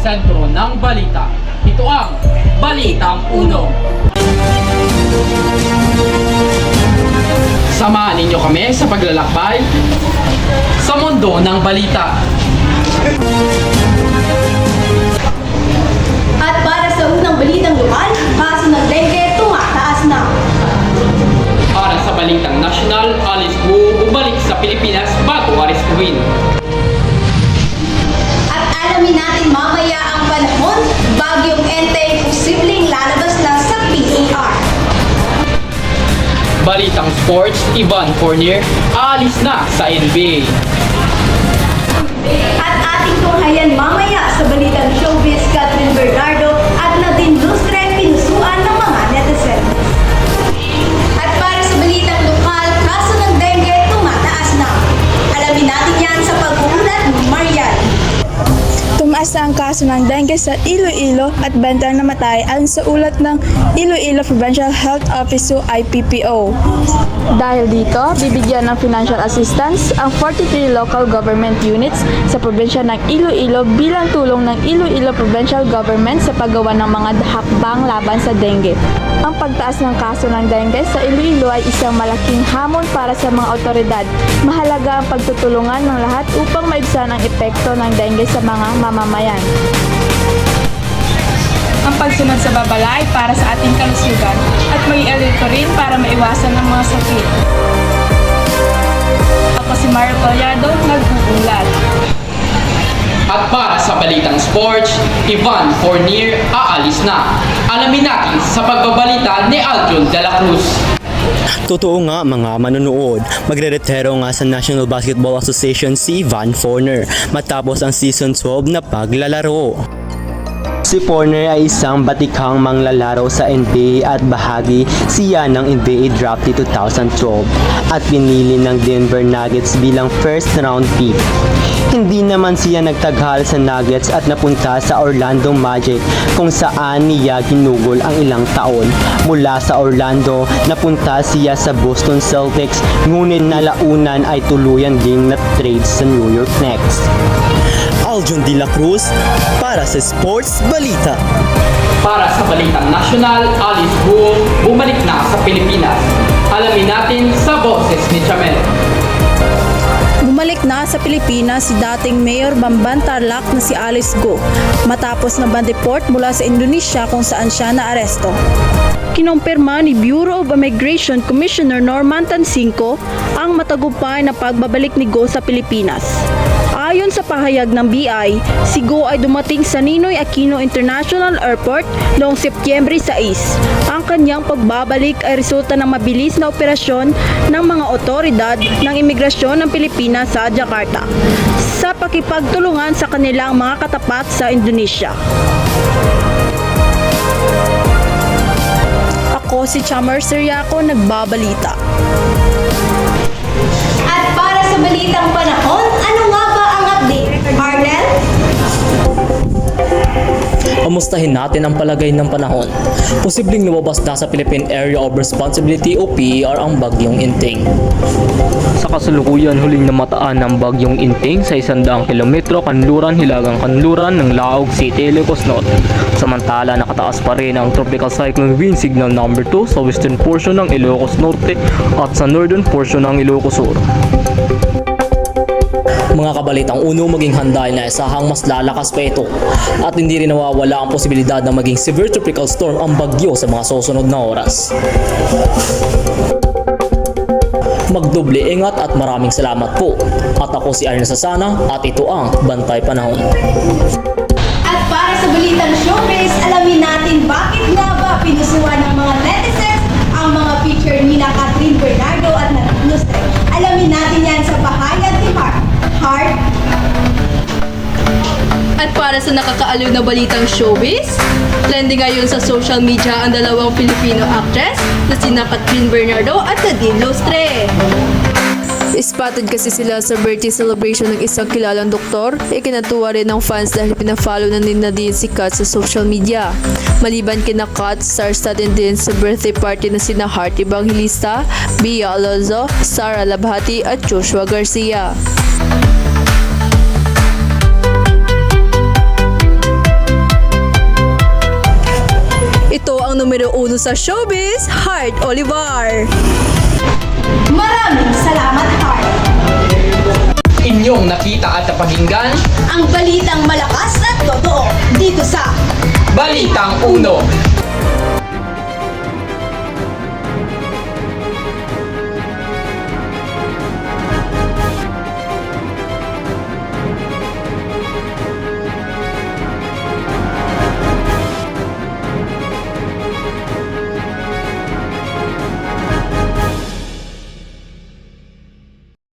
sentro ng balita. Ito ang Balitang Uno. Samahan ninyo kami sa paglalakbay sa mundo ng balita. At para sa unang balitang lokal, kaso ng dengue tumataas na. Para sa balitang nasyonal, Alice Guo bumalik sa Pilipinas bago arestuhin. At alamin natin mamaya ang panahon, bagyong Enteng posibleng lalabas na sa PAR. Balitang sports, Ivan Fournier aalis na sa NBA. At ating tunghayan mamaya sa balitang showbiz, Catherine Bernardo at Nadine Lustre pinusuan ng mga netizens. At para sa balitang lokal, kaso ng dengue tumataas na. Alamin natin yan sa pag-uulat ni Marian. Tumaas na ang kaso ng dengue sa Iloilo at 20 ang namatay ayon sa ulat ng Iloilo Provincial Health Office o IPPO. Dahil dito, bibigyan ng financial assistance ang 43 local government units sa probinsya ng Iloilo bilang tulong ng Iloilo Provincial Government sa paggawa ng mga hakbang laban sa dengue. Ang pagtaas ng kaso ng dengue sa Iloilo ay isang malaking hamon para sa mga otoridad. Mahalaga ang pagtutulungan ng lahat upang maibsan ang epekto ng dengue sa mga mamamayan. Ang pagsunod sa babalay para sa ating kalusugan at mag-ialito rin para maiwasan ang mga sakit. Ako si Mario Collado, nag-uulat. At para sa balitang sports, Ivan Fournier aalis na. Alamin natin sa pagbabalita ni Aljon de la Cruz. Totoo nga mga manonood, magre-retiro nga sa National Basketball Association si Ivan Fournier matapos ang season 12 na paglalaro. Si Fournier ay isang batikang manglalaro sa NBA at bahagi siya ng NBA Draft 2012 at pinili ng Denver Nuggets bilang first round pick. Hindi naman siya nagtaghal sa Nuggets at napunta sa Orlando Magic kung saan niya ginugol ang ilang taon. Mula sa Orlando, napunta siya sa Boston Celtics ngunit nalaunan ay tuluyan ding na-trade sa New York Knicks. Aljon de la Cruz para sa Sports Balita. Para sa balitang nasyonal, Alice Guo bumalik na sa Pilipinas. Alamin natin sa boses ni Chamel. Bumalik na sa Pilipinas si dating Mayor Bamban Tarlac na si Alice Guo matapos na ban-deport mula sa Indonesia kung saan siya naaresto. Kinumpirma ni Bureau of Immigration Commissioner Norman Tansinco ang matagumpay na pagbabalik ni Guo sa Pilipinas. Ayon sa pahayag ng BI, si Guo ay dumating sa Ninoy Aquino International Airport noong Setyembre 6. Ang kanyang pagbabalik ay resulta ng mabilis na operasyon ng mga otoridad ng imigrasyon ng Pilipinas sa Jakarta sa pakipagtulungan sa kanilang mga katapat sa Indonesia. Ako si Chamar Seriaco, nagbabalita. At para sa balitang panahon, ano nga ba ang update? Arnel? Kamustahin natin ang palagay ng panahon. Posibleng lumabas na sa Philippine Area of Responsibility o PER ang bagyong Enteng. Sa kasalukuyan, huling namataan ng bagyong Enteng sa 100 kilometro kanluran hilagang kanluran ng Laog City, Ilocos Norte. Samantala, nakataas pa rin ang Tropical Cyclone Wind Signal number 2 sa western portion ng Ilocos Norte at sa northern portion ng Ilocos Sur. Mga kabalitang uno, maging handa na isahang mas lalakas pa ito at hindi rin nawawala ang posibilidad na maging severe tropical storm ang bagyo sa mga susunod na oras. Magdoble ingat at maraming salamat po. At ako si Arne Sasana at ito ang Bantay Panahon. At para sa balitang showbiz, alamin natin bakit nga ba pinusuan ng mga netizens ang mga picture ni Catherine Bernardo at Nadine Lustre. Alamin natin yan sa pahayag ni Heart. At para sa nakakaaliw na balitang showbiz, trending ngayon sa social media ang dalawang Filipino actress na sina Catherine Bernardo at Nadine Lustre. Spotted kasi sila sa birthday celebration ng isang kilalang doktor. Ikinatuwa rin ng fans dahil pinafollow na ni Nadine si Kat sa social media. Maliban kina Kat, star-studded din sa birthday party na sina Heart Evangelista, Bia Alonzo, Sara Labhati at Joshua Garcia. dito sa Showbiz, Heart Olivar. Maraming salamat, Heart! Inyong nakita at napakinggan Ang balitang malakas at totoo dito sa Balitang Uno.